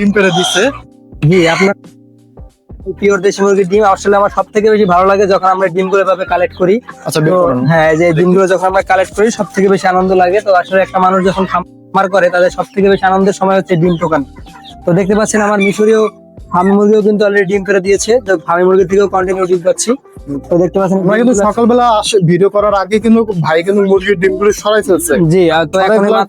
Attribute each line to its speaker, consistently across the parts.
Speaker 1: ডিম পেড়ে দিচ্ছে।
Speaker 2: জি, আপনার পিওর দেশি মুরগির ডিম আসলে আমার সব থেকে বেশি ভালো লাগে যখন আমরা ডিমগুলো এভাবে কালেক্ট করি।
Speaker 1: আচ্ছা, বের
Speaker 2: তো
Speaker 1: করুন।
Speaker 2: হ্যাঁ, যে ডিমগুলো যখন আমরা কালেক্ট করি সব থেকে বেশি আনন্দ লাগে। তো আসলে একটা মানুষ যখন খামার করে তাদের সব থেকে বেশি আনন্দের সময় হচ্ছে ডিম টোকান। তো দেখতে পাচ্ছেন আমার মিশরীয় ফার্মি মুরগিও কিন্তু অলরেডি ডিম পেড়ে দিয়েছে। তো ফার্মি মুরগি থেকেও কন্টিনিউ ডিম পাচ্ছি। তো দেখতে পাচ্ছেন
Speaker 1: আমরা কিন্তু সকালবেলা ভিডিও করার আগে কিন্তু ভাই কিন্তু মুরগির ডিমগুলো সরাই ফেলছে।
Speaker 2: জি, তো
Speaker 1: সরাই
Speaker 2: এখন
Speaker 1: ফেলার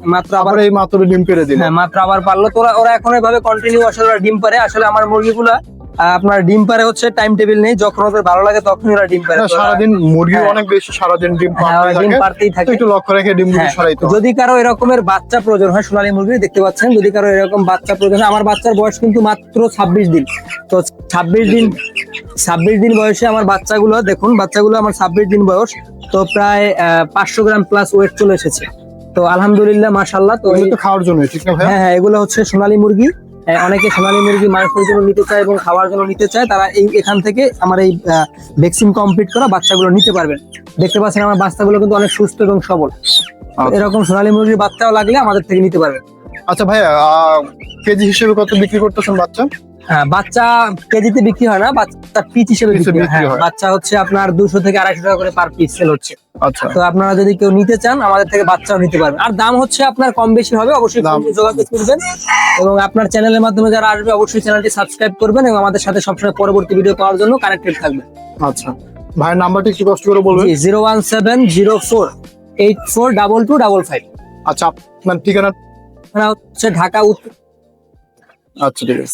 Speaker 2: মাত্র
Speaker 1: আবার এই মাত্র ডিম পেড়ে দিল।
Speaker 2: হ্যাঁ, মাত্র আবার পারলো। তো ওরা এখন এভাবে কন্টিনিউ আসলে ওরা ডিম পারে। আসলে আমার মুরগিগুলা আপনার ডিম পারে হচ্ছে টাইম টেবিল নেই, যখন ওদের ভালো লাগে তখন ওরা ডিম পারে।
Speaker 1: হ্যাঁ,
Speaker 2: তো ওরা-
Speaker 1: সারাদিন মুরগি
Speaker 2: হ্যাঁ।
Speaker 1: অনেক বেশি, সারাদিন ডিম
Speaker 2: হ্যাঁ, ওরা ডিম পারতেই থাকে।
Speaker 1: একটু লক্ষ্য রেখে ডিমগুলো
Speaker 2: হ্যাঁ,
Speaker 1: সরাইতে হবে।
Speaker 2: যদি কারো এরকমের বাচ্চা প্রয়োজন হয় সোনালী মুরগি, দেখতে পাচ্ছেন যদি কারো এরকম বাচ্চা প্রয়োজন হয়, আমার বাচ্চার বয়স কিন্তু মাত্র 26 দিন। তো 26 দিন বয়সে আমার বাচ্চাগুলো দেখুন, বাচ্চাগুলো আমার 26 দিন বয়স। তো প্রায় 500 গ্রাম প্লাস ওয়েট চলে এসেছে। তো আলহামদুলিল্লাহ, মাশাআল্লাহ। তো
Speaker 1: এগুলো তো খাওয়ার জন্য, ঠিক না ভাই?
Speaker 2: হ্যাঁ হ্যাঁ, এগুলো হচ্ছে সোনালী মুরগি। অনেকে সোনালী মুরগি মাংসের জন্য নিতে চায় এবং খাওয়ার জন্য নিতে চায়, তারা এখান থেকে আমার এই ভ্যাকসিন কমপ্লিট করা বাচ্চাগুলো নিতে পারবেন। দেখতে পাচ্ছেন আমার বাচ্চাগুলো কিন্তু অনেক সুস্থ এবং সবল। এরকম সোনালী মুরগির বাচ্চাও লাগলে আমাদের থেকে নিতে পারবেন।
Speaker 1: আচ্ছা ভাইয়া, কেজি হিসেবে কত বিক্রি করতেছেন বাচ্চা?
Speaker 2: হ্যাঁ, বাচ্চা কেজিতে বিক্রি হয় না, বাচ্চা পিস হিসেবে
Speaker 1: পিসে
Speaker 2: বিক্রি হয়।
Speaker 1: বিক্রি
Speaker 2: হ্যাঁ,
Speaker 1: হয়।
Speaker 2: বাচ্চা হচ্ছে আপনার 200 থেকে 250 টাকা করে পার পিস সেল হচ্ছে।
Speaker 1: আচ্ছা,
Speaker 2: তো আপনারা যদি কেউ নিতে চান আমাদের থেকে বাচ্চাও নিতে পারবেন। আর দাম হচ্ছে আপনার কম বেশি হবে, অবশ্যই
Speaker 1: দাম-
Speaker 2: ফোনে যোগাযোগ করবেন। এবং আপনার চ্যানেলের মাধ্যমে যারা আসবে অবশ্যই চ্যানেলটি সাবস্ক্রাইব করবেন এবং আমাদের সাথে সবসময় পরবর্তী ভিডিও পাওয়ার জন্য কানেক্টেড থাকবেন।
Speaker 1: আচ্ছা ভাইয়ের নাম্বারটি একটু কষ্ট করে বলবেন।
Speaker 2: 01704842255।
Speaker 1: আচ্ছা, আপনার ঠিকানা?
Speaker 2: হচ্ছে ঢাকা উত্তর।
Speaker 1: আচ্ছা, ঠিক আছে।